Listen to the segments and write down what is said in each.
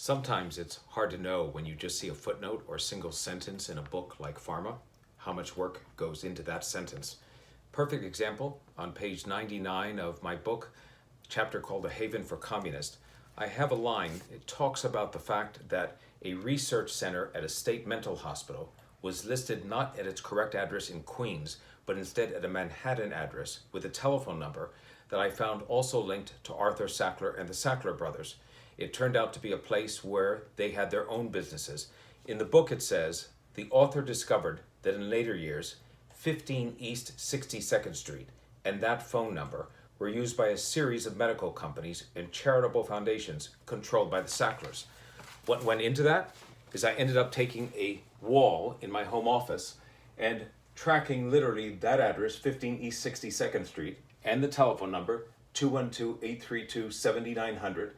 Sometimes it's hard to know when you just see a footnote or single sentence in a book like PHARMA, how much work goes into that sentence. Perfect example, on page 99 of my book, chapter called A Haven for Communists, I have a line. It talks about the fact that a research center at a state mental hospital was listed not at its correct address in Queens, but instead at a Manhattan address with a telephone number that I found also linked to Arthur Sackler and the Sackler brothers. It turned out to be a place where they had their own businesses. In the book it says, the author discovered that in later years, 15 East 62nd Street and that phone number were used by a series of medical companies and charitable foundations controlled by the Sacklers. What went into that is I ended up taking a wall in my home office and tracking literally that address, 15 East 62nd Street, and the telephone number, 212-832-7900,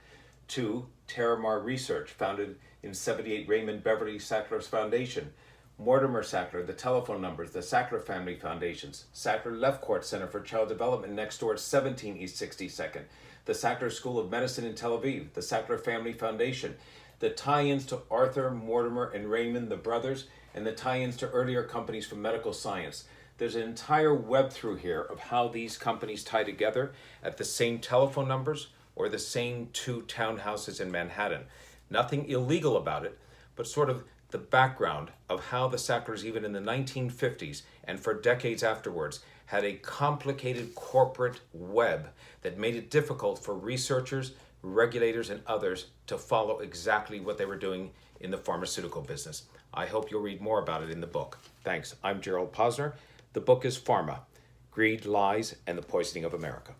to Terramar Research, founded in 78 Raymond Beverly Sackler's Foundation, Mortimer Sackler, the telephone numbers, the Sackler Family Foundations, Sackler Lefcourt Center for Child Development next door at 17 East 62nd, the Sackler School of Medicine in Tel Aviv, the Sackler Family Foundation, the tie-ins to Arthur, Mortimer, and Raymond, the brothers, and the tie-ins to earlier companies from medical science. There's an entire web through here of how these companies tie together at the same telephone numbers or the same two townhouses in Manhattan. Nothing illegal about it, but sort of the background of how the Sacklers, even in the 1950s and for decades afterwards, had a complicated corporate web that made it difficult for researchers, regulators, and others to follow exactly what they were doing in the pharmaceutical business. I hope you'll read more about it in the book. Thanks. I'm Gerald Posner. The book is PHARMA, Greed, Lies, and the Poisoning of America.